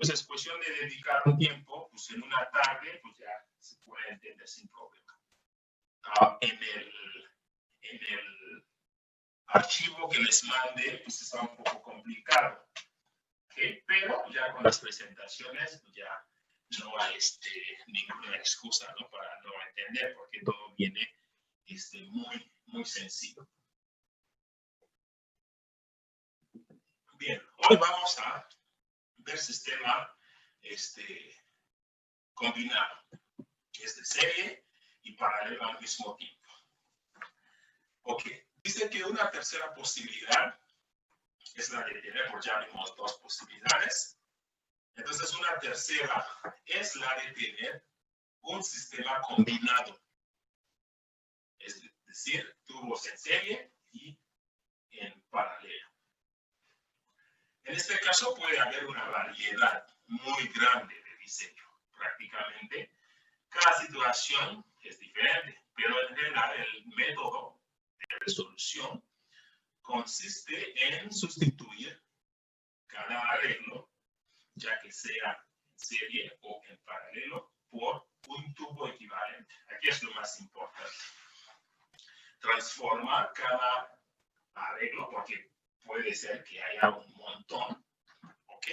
pues es cuestión de dedicar un tiempo, pues en una tarde, pues ya se puede entender sin problema. En el archivo que les mande, pues está un poco complicado, ¿okay? Pero ya con las presentaciones, pues ya no hay ninguna excusa, ¿no? Para no entender, porque todo viene muy, muy sencillo. Bien, hoy vamos a ver sistema combinado, que es de serie y paralelo al mismo tiempo. Ok, dice que una tercera posibilidad es la de tener, pues ya vimos dos posibilidades. Entonces, una tercera es la de tener un sistema combinado. Es decir, tubos en serie y en paralelo. En este caso puede haber una variedad muy grande de diseño. Prácticamente cada situación es diferente, pero en general el método de resolución consiste en sustituir cada arreglo, ya que sea en serie o en paralelo, por un tubo equivalente. Aquí es lo más importante. Transformar cada arreglo, porque puede ser que haya un montón, ¿ok?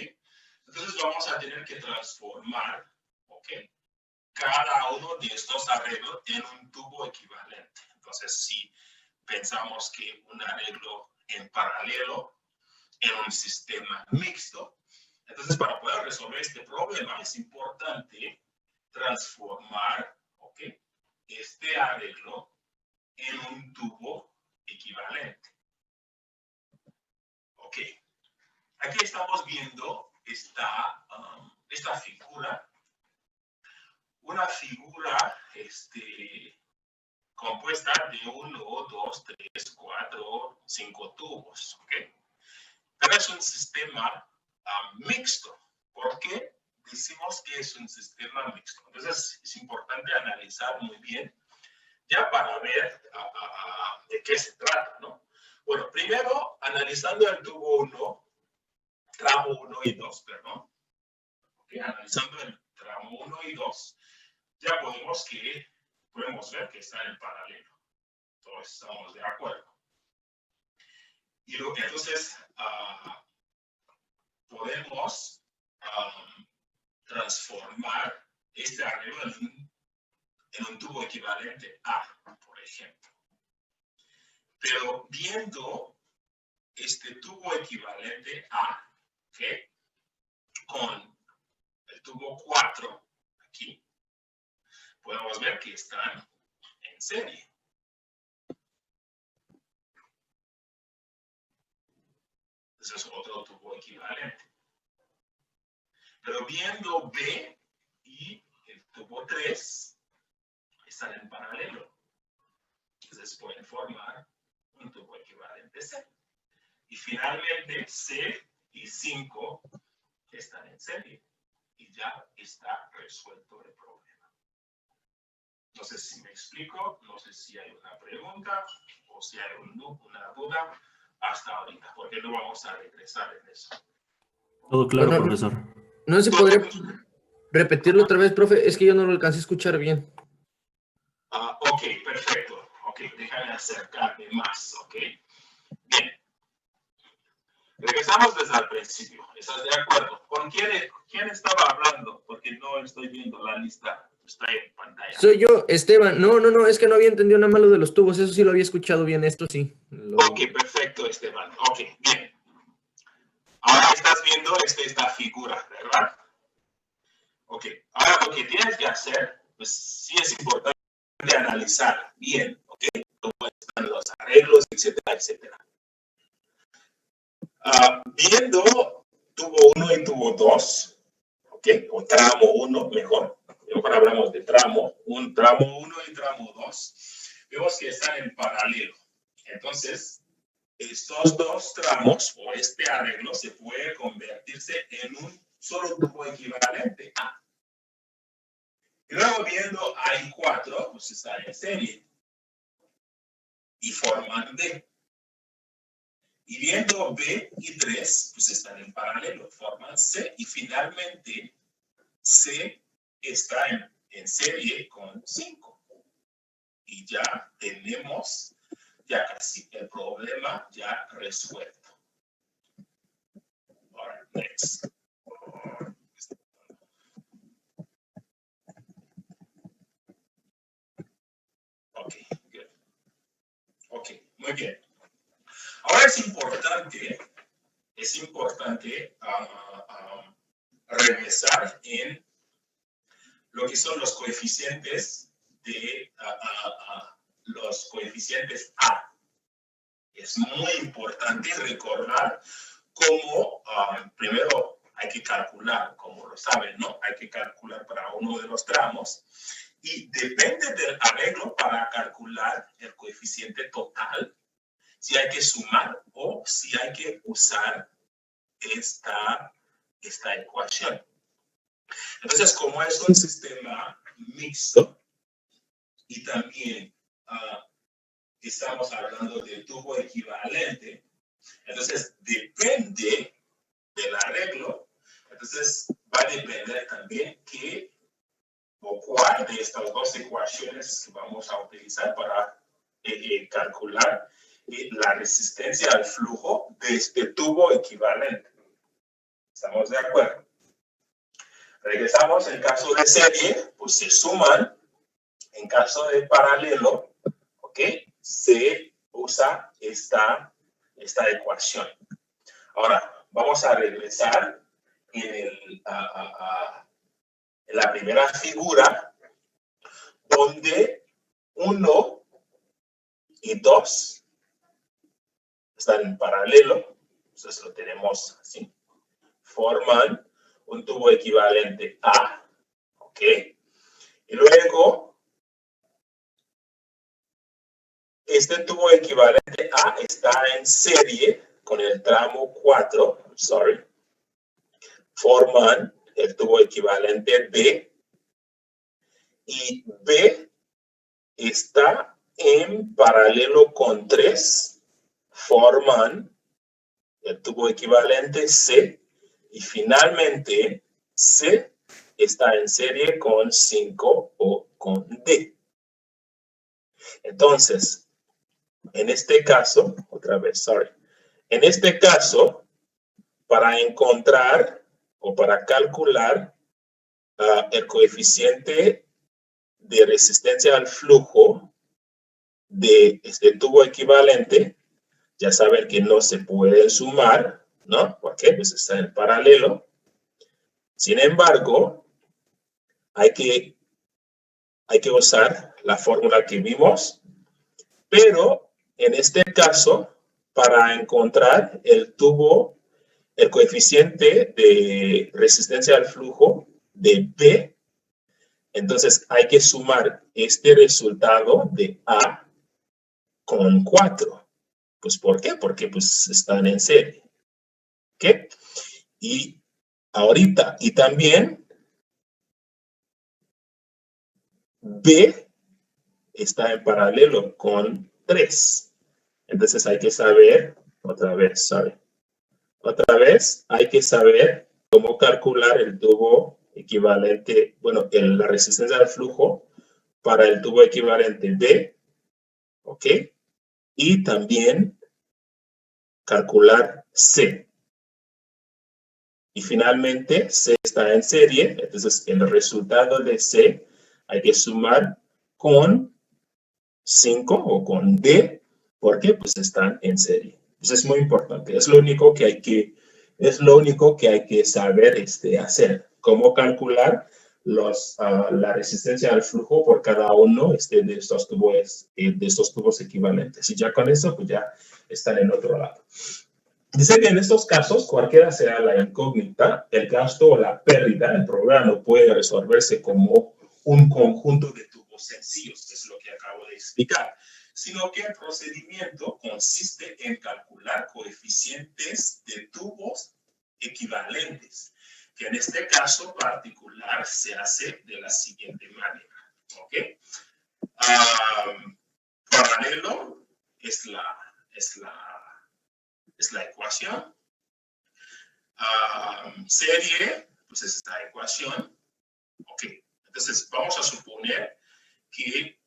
Entonces vamos a tener que transformar, ¿ok? Cada uno de estos arreglos en un tubo equivalente. Entonces, si pensamos que un arreglo en paralelo en un sistema mixto, entonces para poder resolver este problema es importante transformar, ¿ok? Este arreglo en un tubo equivalente. Ok, aquí estamos viendo esta figura, una figura compuesta de 1, 2, 3, 4, 5 tubos, ¿ok? Pero es un sistema mixto. ¿Por qué decimos que es un sistema mixto? Entonces es importante analizar muy bien ya para ver de qué se trata, ¿no? Bueno, primero, analizando el tubo 1, tramo 1 y 2, perdón. ¿Okay? Analizando el tramo 1 y 2, ya podemos ver que están en paralelo. Todos estamos de acuerdo. Y entonces, podemos transformar este arreglo en un tubo equivalente A, por ejemplo. Pero viendo este tubo equivalente A, ¿okay? Con el tubo 4 aquí, podemos ver que están en serie. Ese es otro tubo equivalente. Pero viendo B y el tubo 3, están en paralelo. Entonces pueden formar un tubo equivalente C. Y finalmente C y 5 están en serie. Y ya está resuelto el problema. No sé si me explico, no sé si hay una pregunta o si hay una duda hasta ahorita, porque no vamos a regresar en eso. Todo claro, profesor. No se podría repetirlo otra vez, profe, es que yo no lo alcancé a escuchar bien. Ok, perfecto. Ok, déjame acercarme más, ok. Bien. Regresamos desde el principio. ¿Estás de acuerdo? ¿Con quién estaba hablando? Porque no estoy viendo la lista. Está en pantalla. Soy yo, Esteban. No, es que no había entendido nada malo de los tubos. Eso sí lo había escuchado bien, esto sí. Ok, perfecto, Esteban. Ok, bien. Ahora estás viendo esta figura, ¿verdad? Ok, ahora lo que tienes que hacer, pues sí es importante analizar bien, ¿ok? Cómo están los arreglos, etcétera, etcétera. Viendo tubo 1 y tubo 2, ¿ok? O tramo 1, mejor hablamos de tramo 1 y tramo 2, vemos que están en paralelo. Entonces, estos dos tramos o este arreglo se puede convertirse en un solo tubo equivalente A. Y luego viendo A y 4, pues están en serie y forman D. Y viendo B y 3, pues están en paralelo, forman C. Y finalmente, C está en serie con 5. Y ya tenemos ya casi el problema ya resuelto. Ahora, next. Ok, good. Ok, muy bien. Ahora es importante regresar en lo que son los coeficientes de los coeficientes A. Es muy importante recordar cómo primero hay que calcular, como lo saben, ¿no? Hay que calcular para uno de los tramos y depende del arreglo para calcular el coeficiente total, si hay que sumar o si hay que usar esta ecuación. Entonces, como es un sistema mixto y también estamos hablando de tubo equivalente, entonces depende del arreglo, entonces va a depender también qué o cuál de estas dos ecuaciones que vamos a utilizar para calcular la resistencia al flujo de este tubo equivalente. ¿Estamos de acuerdo? Regresamos, en caso de serie, pues se suman. En caso de paralelo, ¿ok? Se usa esta ecuación. Ahora, vamos a regresar en la primera figura, donde 1 y 2 están en paralelo. Entonces lo tenemos así. Forman un tubo equivalente A. ¿Ok? Y luego, este tubo equivalente A está en serie con el tramo 4. Forman el tubo equivalente B. Y B está en paralelo con 3. Forman el tubo equivalente C. Y finalmente, C está en serie con 5 o con D. Entonces, en este caso, en este caso, para encontrar o para calcular el coeficiente de resistencia al flujo de este tubo equivalente, ya saben que no se pueden sumar, ¿no? Porque pues está en paralelo. Sin embargo, hay que usar la fórmula que vimos, pero en este caso, para encontrar el coeficiente de resistencia al flujo de B, entonces hay que sumar este resultado de A con 4. Pues, ¿por qué? Porque pues están en serie. ¿Ok? Y ahorita, y también B está en paralelo con 3. Entonces hay que saber, otra vez hay que saber cómo calcular el tubo equivalente, bueno, la resistencia al flujo para el tubo equivalente B, ¿ok? Y también calcular C. Y finalmente, C está en serie, entonces el resultado de C hay que sumar con 5 o con D, porque pues están en serie. Eso es muy importante, es lo único que hay que saber hacer, cómo calcular la resistencia al flujo por cada uno de estos tubos equivalentes. Y ya con eso, pues ya están en otro lado. Dice que en estos casos, cualquiera sea la incógnita, el gasto o la pérdida, el problema no puede resolverse como un conjunto de tubos sencillos, es lo que acabo de explicar, sino que el procedimiento consiste en calcular coeficientes de tubos equivalentes, que en este caso particular se hace de la siguiente manera. ¿Ok? Paralelo es la es la ecuación. Serie, pues es esta ecuación. Ok, entonces vamos a suponer que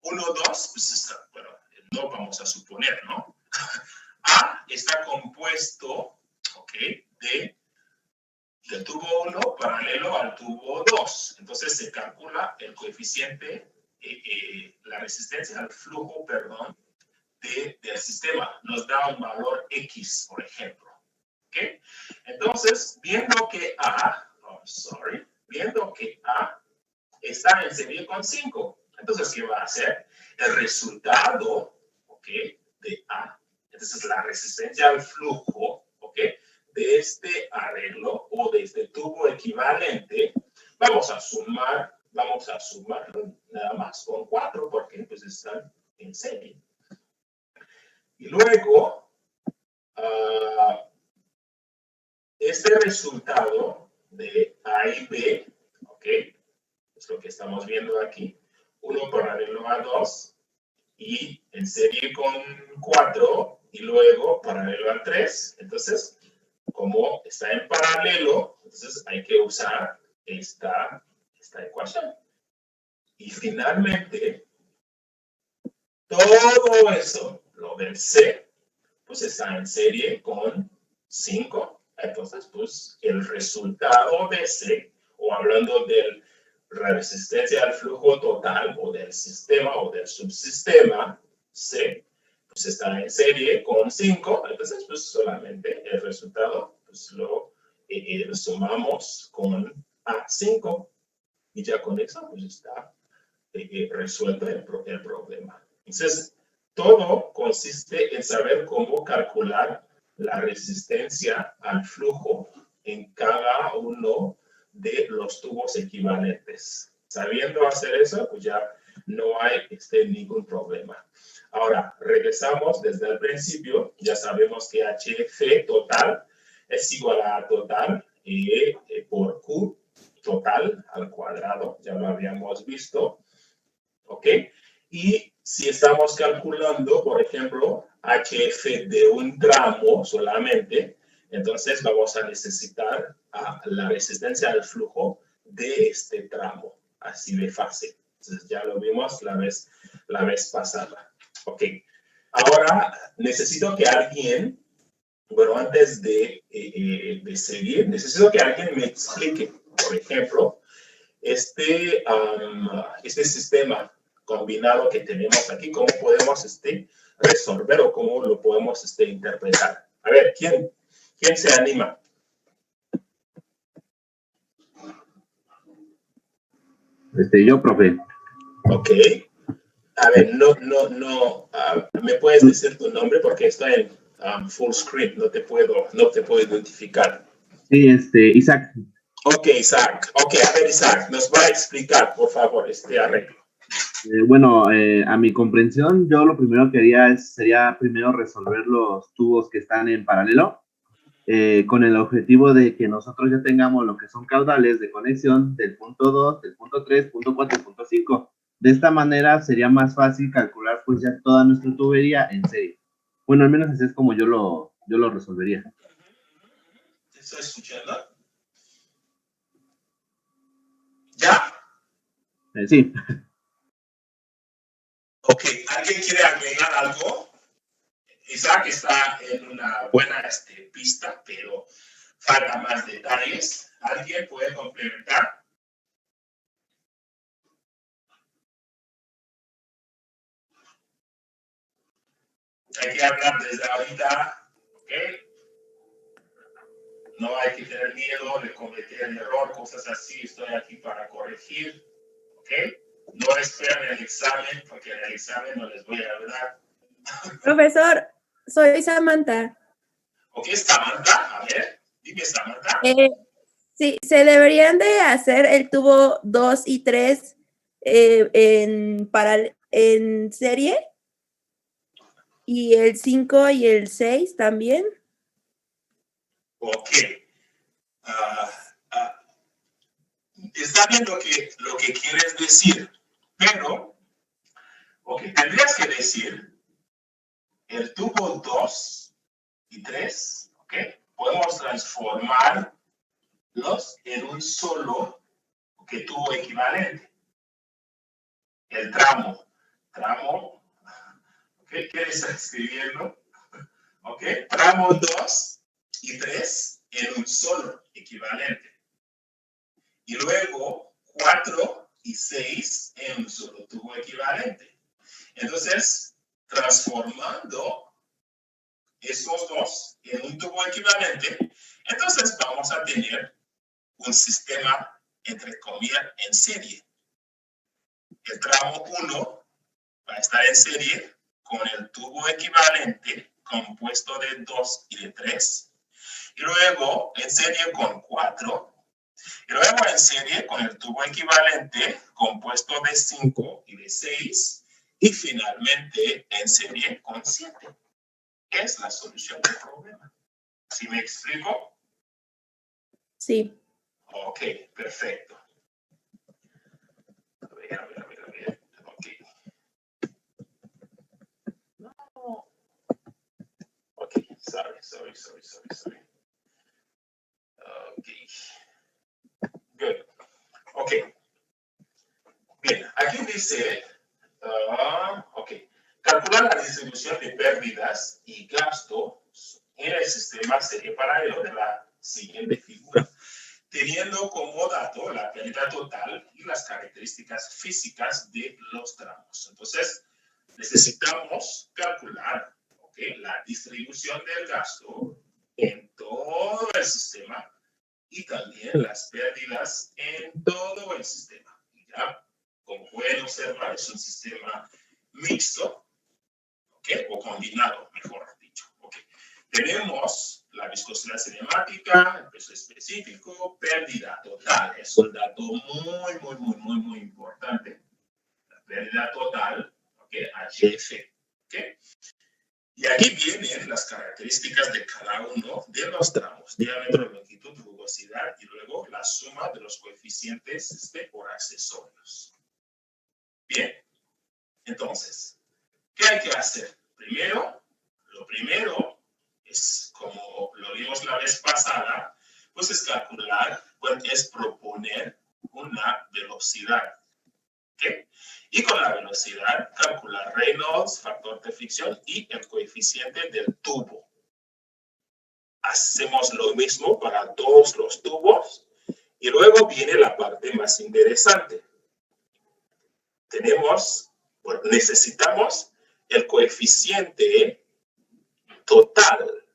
1, 2, pues bueno, no vamos a suponer, ¿no? A está compuesto, ok, del tubo 1 paralelo al tubo 2. Entonces se calcula el coeficiente, la resistencia al flujo, perdón, del sistema. Nos da un valor X, por ejemplo. ¿Ok? Entonces, viendo que A está en serie con 5, entonces, ¿qué va a hacer? El resultado, ¿ok?, de A, entonces la resistencia al flujo, ¿ok?, de este arreglo o de este tubo equivalente, vamos a sumarlo nada más con 4 porque pues están en serie. Y luego, este resultado de A y B, ¿ok?, es lo que estamos viendo aquí, 1 paralelo a 2 y en serie con 4 y luego paralelo a 3. Entonces, como está en paralelo, entonces hay que usar esta ecuación. Y finalmente, todo eso, lo del C, pues está en serie con 5. Entonces, pues el resultado de C, o hablando de la resistencia al flujo total, o del sistema, o del subsistema C, pues está en serie con 5. Entonces, pues solamente el resultado, pues lo sumamos con A5. Y ya con eso, pues está resuelto el problema. Entonces, todo consiste en saber cómo calcular la resistencia al flujo en cada uno de los tubos equivalentes. Sabiendo hacer eso, pues ya no hay ningún problema. Ahora, regresamos desde el principio. Ya sabemos que HF total es igual a total por Q total al cuadrado. Ya lo habíamos visto. ¿Ok? Y si estamos calculando, por ejemplo, HF de un tramo solamente, entonces vamos a necesitar la resistencia al flujo de este tramo, así de fácil. Entonces ya lo vimos la vez pasada. Ok. Ahora necesito que alguien, bueno, antes de seguir, necesito que alguien me explique, por ejemplo, este sistema combinado que tenemos aquí, cómo podemos resolver o cómo lo podemos interpretar. A ver, ¿quién se anima? Yo, profe. Ok. A ver, no, ¿me puedes decir tu nombre? Porque estoy en full screen, no te puedo identificar. Sí, Isaac. Ok, Isaac. Ok, a ver, Isaac, nos va a explicar, por favor, este arreglo. Bueno, a mi comprensión, yo lo primero que haría sería primero resolver los tubos que están en paralelo, con el objetivo de que nosotros ya tengamos lo que son caudales de conexión del punto 2, del punto 3, punto 4 y punto 5. De esta manera sería más fácil calcular pues ya toda nuestra tubería en serie. Bueno, al menos así es como yo lo resolvería. ¿Te estoy escuchando? ¿Ya? Sí. Ok, ¿alguien quiere agregar algo? Isaac está en una buena pista, pero falta más detalles. ¿Alguien puede complementar? Hay que hablar desde ahorita, ¿ok? No hay que tener miedo de cometer el error, cosas así. Estoy aquí para corregir, ¿ok? No esperen el examen, porque en el examen no les voy a hablar. Profesor, soy Samantha. Ok, Samantha, a ver, dime Samantha. Sí, se deberían de hacer el tubo 2 y 3 en serie y el 5 y el 6 también. Ok. Está bien lo que quieres decir, pero, ok, tendrías que decir el tubo 2 y 3, ¿ok? Podemos transformarlos en un solo tubo equivalente. El tramo, ¿ok? ¿Qué está escribiendo? ¿Ok? Tramo 2 y 3 en un solo equivalente. Y luego 4 y 6 en un solo tubo equivalente. Entonces, transformando estos dos en un tubo equivalente, entonces vamos a tener un sistema, entre comillas, en serie. El tramo 1 va a estar en serie con el tubo equivalente compuesto de 2 y de 3, y luego en serie con 4, y luego en serie con el tubo equivalente compuesto de 5 y de 6, y finalmente en serie con 7. Es la solución del problema. ¿Sí me explico? Sí. Ok, perfecto. A ver. Ok. No. Ok, sorry. Ok. Good. Ok. Bien, aquí dice, ok, calcular la distribución de pérdidas y gastos en el sistema serie paralelo de la siguiente figura, teniendo como dato la pérdida total y las características físicas de los tramos. Entonces, necesitamos calcular, okay, la distribución del gasto en todo el sistema y también las pérdidas en todo el sistema. ¿Ya? Como pueden observar, es un sistema mixto, ¿okay? O combinado, mejor dicho. ¿Okay? Tenemos la viscosidad cinemática, el peso específico, pérdida total. Es un dato muy importante. La pérdida total, ¿okay? HF. ¿Okay? Y aquí vienen las características de cada uno de los tramos: diámetro, longitud, rugosidad, y luego la suma de los coeficientes por accesorios. Bien, entonces, ¿qué hay que hacer? Lo primero es, como lo vimos la vez pasada, pues es calcular, pues es proponer una velocidad. ¿Okay? Y con la velocidad, calcular Reynolds, factor de fricción y el coeficiente del tubo. Hacemos lo mismo para todos los tubos. Y luego viene la parte más interesante. Necesitamos el coeficiente total.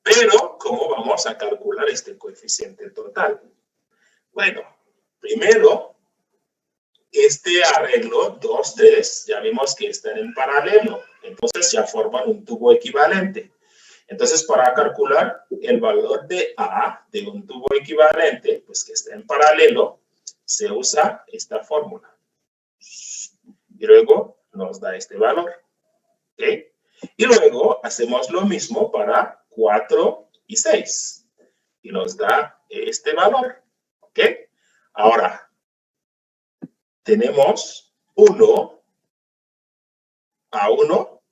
Pero, ¿cómo vamos a calcular este coeficiente total? Bueno, primero, este arreglo 2, 3, ya vimos que están en paralelo. Entonces ya forman un tubo equivalente. Entonces, para calcular el valor de A de un tubo equivalente, pues que está en paralelo, se usa esta fórmula. Y luego nos da este valor. ¿Ok? Y luego hacemos lo mismo para 4 y 6. Y nos da este valor. ¿Ok? Ahora, tenemos 1 a 1.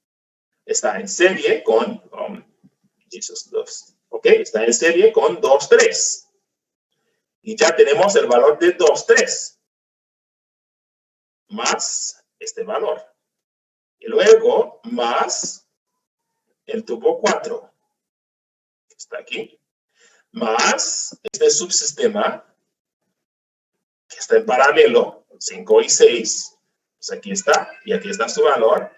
Está en serie con esos dos. ¿Ok? Está en serie con 2, 3. Y ya tenemos el valor de 2, 3. Más este valor. Y luego más el tubo 4. Que está aquí. Más este subsistema que está en paralelo, 5 y 6. Pues aquí está. Y aquí está su valor.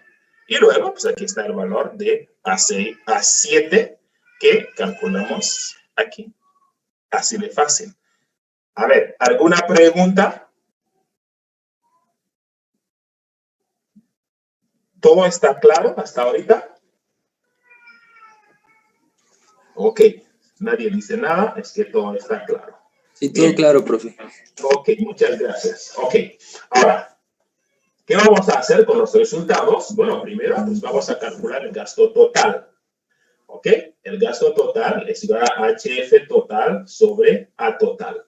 Y luego, pues aquí está el valor de A6, A7 que calculamos aquí. Así de fácil. A ver, ¿alguna pregunta? ¿Todo está claro hasta ahorita? Ok, nadie dice nada, es que todo está claro. Sí, todo bien. Claro, profe. Ok, muchas gracias. Ok, ahora, ¿qué vamos a hacer con los resultados? Bueno, primero, pues vamos a calcular el gasto total. ¿Ok? El gasto total es igual a HF total sobre A total.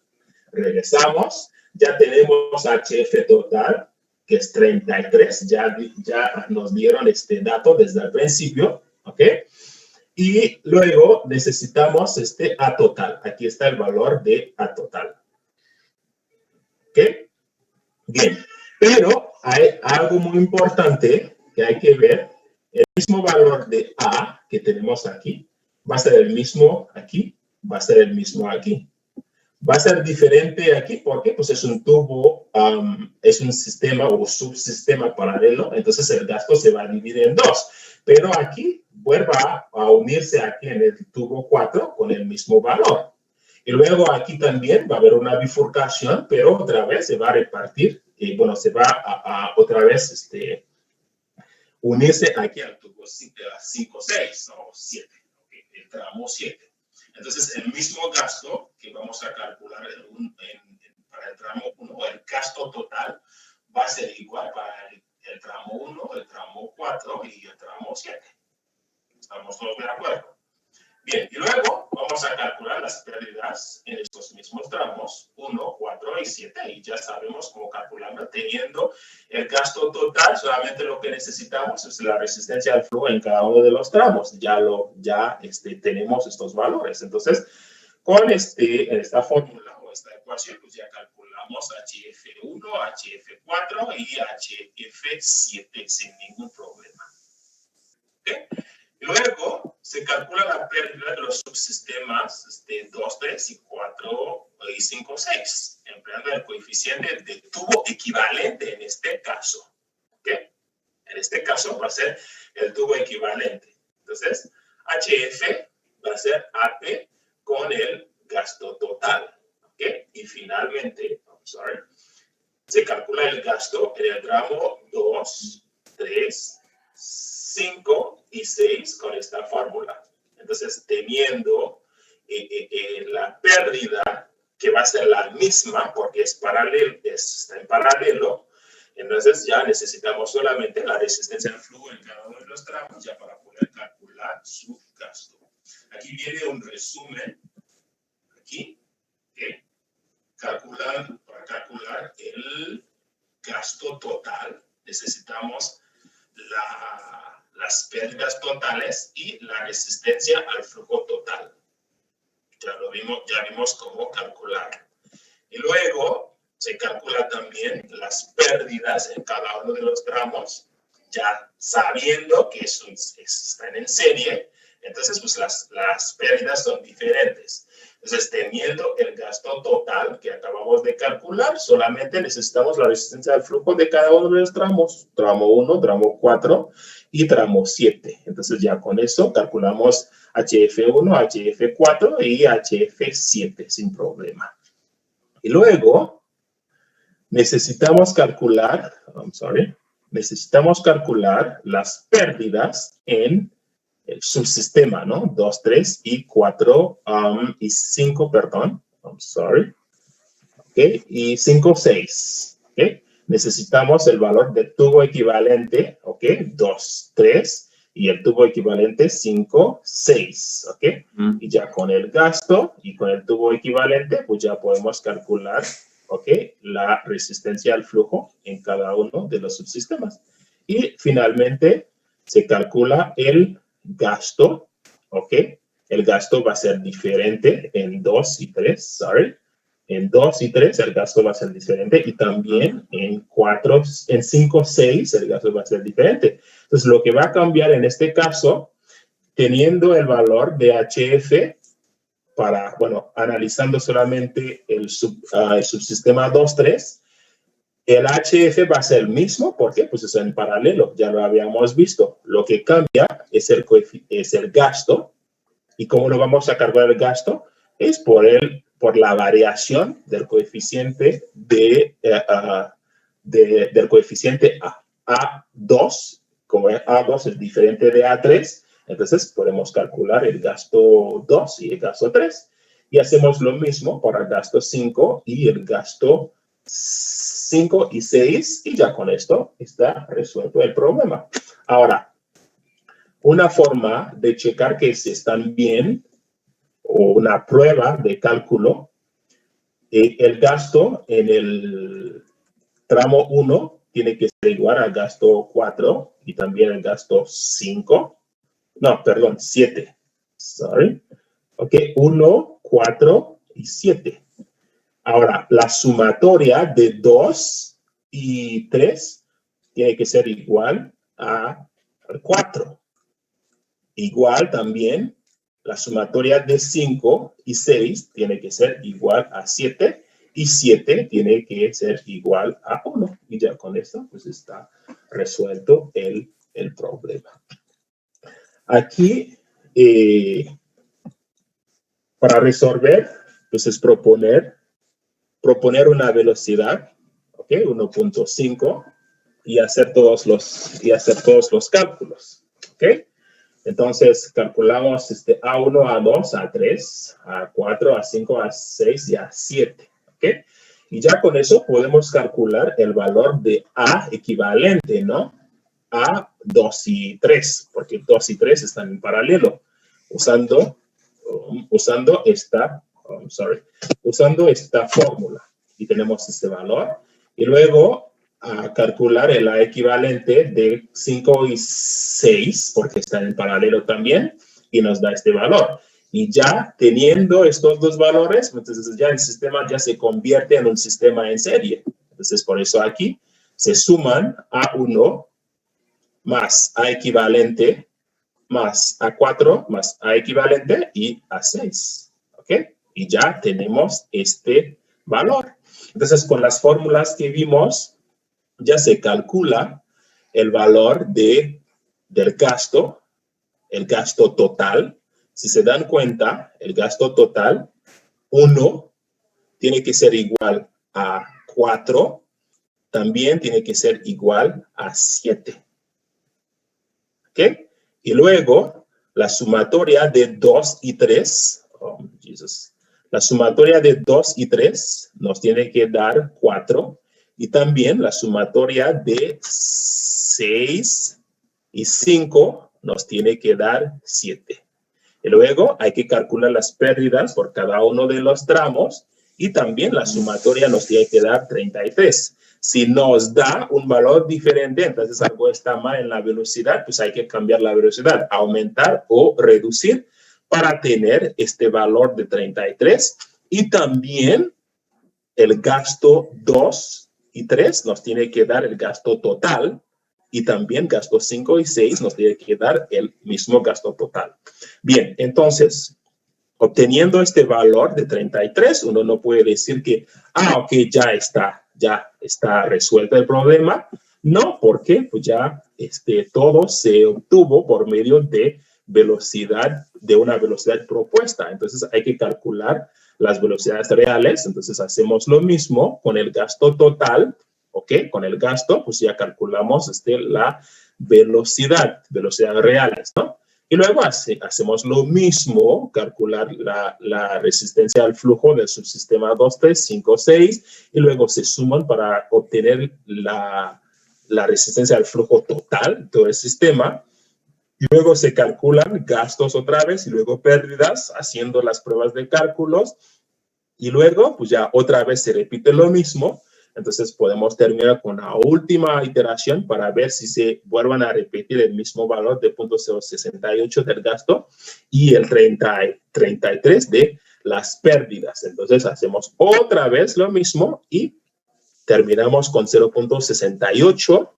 Regresamos, ya tenemos HF total, que es 33. Ya nos dieron este dato desde el principio, ¿ok? Y luego necesitamos este A total. Aquí está el valor de A total. ¿Ok? Bien. Pero hay algo muy importante que hay que ver. El mismo valor de A que tenemos aquí va a ser el mismo aquí, va a ser el mismo aquí. Va a ser diferente aquí porque pues es un tubo, es un sistema o subsistema paralelo, entonces el gasto se va a dividir en dos. Pero aquí vuelve a unirse aquí en el tubo 4 con el mismo valor. Y luego aquí también va a haber una bifurcación, pero otra vez se va a repartir, y bueno, se va a otra vez unirse aquí al tubo 5, 6 o 7, ¿okay? El tramo 7. Entonces, el mismo gasto que vamos a calcular para el tramo 1, el gasto total va a ser igual para el tramo 1, el tramo 4 y el tramo 7. ¿Estamos todos de acuerdo? Bien, y luego vamos a calcular las pérdidas en estos mismos tramos, 1, 4 y 7, y ya sabemos cómo calcularlo. Teniendo el gasto total, solamente lo que necesitamos es la resistencia al flujo en cada uno de los tramos. Ya tenemos estos valores. Entonces, con esta fórmula o esta ecuación, pues ya calculamos HF1, HF4 y HF7 sin ningún problema. ¿Ok? Luego se calcula la pérdida de los subsistemas 2, 3 y 4 y 5, 6, empleando el coeficiente de tubo equivalente en este caso. ¿Ok? En este caso va a ser el tubo equivalente. Entonces, HF va a ser AP con el gasto total. ¿Ok? Y finalmente, se calcula el gasto en el tramo 2, 3, 5 y 6 con esta fórmula. Entonces, teniendo la pérdida, que va a ser la misma porque está en paralelo, entonces ya necesitamos solamente la resistencia al flujo en cada uno de los tramos ya para poder calcular su gasto. Aquí viene un resumen, aquí, ¿okay? Para calcular el gasto total, necesitamos las pérdidas totales y la resistencia al flujo total. Ya vimos cómo calcular. Y luego se calcula también las pérdidas en cada uno de los tramos, ya sabiendo que están en serie, entonces pues las pérdidas son diferentes. Entonces, teniendo el gasto total que acabamos de calcular, solamente necesitamos la resistencia al flujo de cada uno de los tramos. Tramo 1, tramo 4 y tramo 7. Entonces, ya con eso calculamos HF1, HF4 y HF7 sin problema. Y luego, necesitamos calcular las pérdidas en el subsistema, ¿no? 2, 3 y 4 y 5, perdón. ¿Ok? Y 5, 6. ¿Ok? Necesitamos el valor del tubo equivalente, ¿ok? 2, 3 y el tubo equivalente 5, 6. ¿Ok? Y ya con el gasto y con el tubo equivalente, pues ya podemos calcular, ¿ok? La resistencia al flujo en cada uno de los subsistemas. Y finalmente se calcula el gasto, ¿ok? El gasto va a ser diferente en 2 y 3, En 2 y 3 el gasto va a ser diferente y también en 5, 6 el gasto va a ser diferente. Entonces, lo que va a cambiar en este caso, teniendo el valor de HF analizando solamente el subsistema 2, 3, el HF va a ser el mismo, ¿por qué? Pues es en paralelo, ya lo habíamos visto. Lo que cambia es el gasto. ¿Y cómo lo vamos a cargar el gasto? Es por la variación del coeficiente del coeficiente A2. Como A2 es diferente de A3, entonces podemos calcular el gasto 2 y el gasto 3. Y hacemos lo mismo para el gasto 5 y el gasto 5 y 6, y ya con esto está resuelto el problema. Ahora, una forma de checar que si están bien, o una prueba de cálculo, el gasto en el tramo 1 tiene que ser igual al gasto 4 y también el gasto 5. No, perdón, 7. Sorry. Ok, 1, 4 y 7. Ahora, la sumatoria de 2 y 3 tiene que ser igual al 4. Igual también, la sumatoria de 5 y 6 tiene que ser igual a 7. Y 7 tiene que ser igual a 1. Y ya con esto, pues está resuelto el problema. Aquí, para resolver, pues es proponer una velocidad, ¿ok? 1.5 y hacer todos los cálculos, ¿ok? Entonces, calculamos A1, A2, A3, A4, A5, A6 y A7, ¿ok? Y ya con eso podemos calcular el valor de A equivalente, ¿no? A 2 y 3, porque 2 y 3 están en paralelo, usando esta fórmula. Y tenemos este valor. Y luego a calcular el A equivalente de 5 y 6, porque están en paralelo también, y nos da este valor. Y ya teniendo estos dos valores, entonces ya el sistema ya se convierte en un sistema en serie. Entonces, por eso aquí se suman A1 más A equivalente más A4 más A equivalente y A6. ¿Ok? Y ya tenemos este valor. Entonces, con las fórmulas que vimos, ya se calcula el valor del gasto, el gasto total. Si se dan cuenta, el gasto total, 1 tiene que ser igual a 4, también tiene que ser igual a 7. ¿Ok? Y luego, la sumatoria de 2 y 3, la sumatoria de 2 y 3 nos tiene que dar 4, y también la sumatoria de 6 y 5 nos tiene que dar 7. Y luego hay que calcular las pérdidas por cada uno de los tramos, y también la sumatoria nos tiene que dar 33. Si nos da un valor diferente, entonces algo está mal en la velocidad, pues hay que cambiar la velocidad, aumentar o reducir para tener este valor de 33. Y también el gasto 2 y 3 nos tiene que dar el gasto total, y también gasto 5 y 6 nos tiene que dar el mismo gasto total. Bien, entonces, obteniendo este valor de 33, uno no puede decir que, ok, ya está resuelto el problema. No, porque pues ya todo se obtuvo por medio de una velocidad propuesta. Entonces hay que calcular las velocidades reales. Entonces hacemos lo mismo con el gasto total, ¿ok? Con el gasto, pues ya calculamos la velocidades reales, ¿no? Y luego hacemos lo mismo, calcular la resistencia al flujo del subsistema 2, 3, 5, 6, y luego se suman para obtener la resistencia al flujo total de todo el sistema. Y luego se calculan gastos otra vez y luego pérdidas, haciendo las pruebas de cálculos. Y luego, pues ya otra vez se repite lo mismo. Entonces podemos terminar con la última iteración para ver si se vuelvan a repetir el mismo valor de 0.068 del gasto y el 33 de las pérdidas. Entonces hacemos otra vez lo mismo y terminamos con 0.68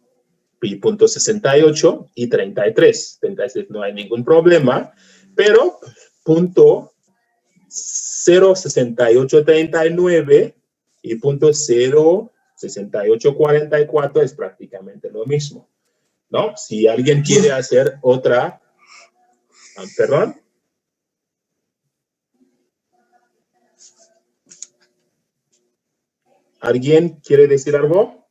y 0.68 y 33. 33 no hay ningún problema, pero 0.6839 y 0.6844 es prácticamente lo mismo, ¿no? Si alguien quiere hacer otra, perdón. ¿Alguien quiere decir algo?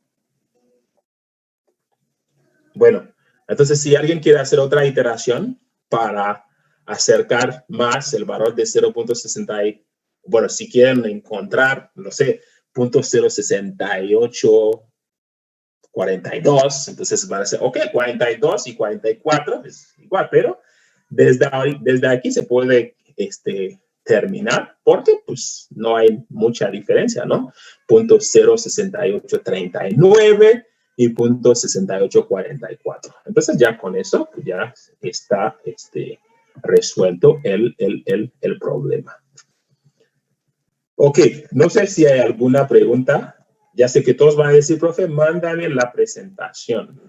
Bueno, entonces si alguien quiere hacer otra iteración para acercar más el valor de 0.60, bueno, si quieren encontrar, no sé, 0.6842, entonces van a ser, ok, 42 y 44 es igual, pero desde aquí se puede terminar porque pues no hay mucha diferencia, ¿no? 0.06839 y punto 6844. Entonces ya con eso ya está resuelto el problema. Ok, no sé si hay alguna pregunta. Ya sé que todos van a decir, profe, mándame la presentación.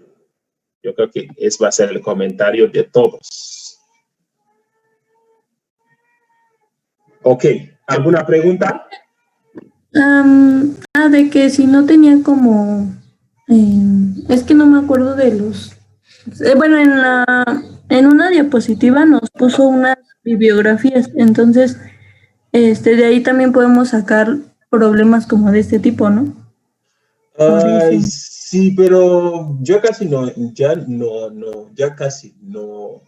Yo creo que ese va a ser el comentario de todos. Ok, ¿alguna pregunta? De que si no tenía como... es que no me acuerdo de los... bueno, en una diapositiva nos puso unas bibliografías, entonces de ahí también podemos sacar problemas como de este tipo, ¿no? Ay, sí, pero yo casi ya casi no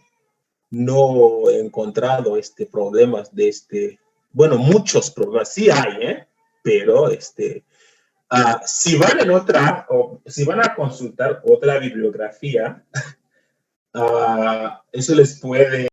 he encontrado problemas de bueno, muchos problemas, sí hay, pero si van si van a consultar otra bibliografía, eso les puede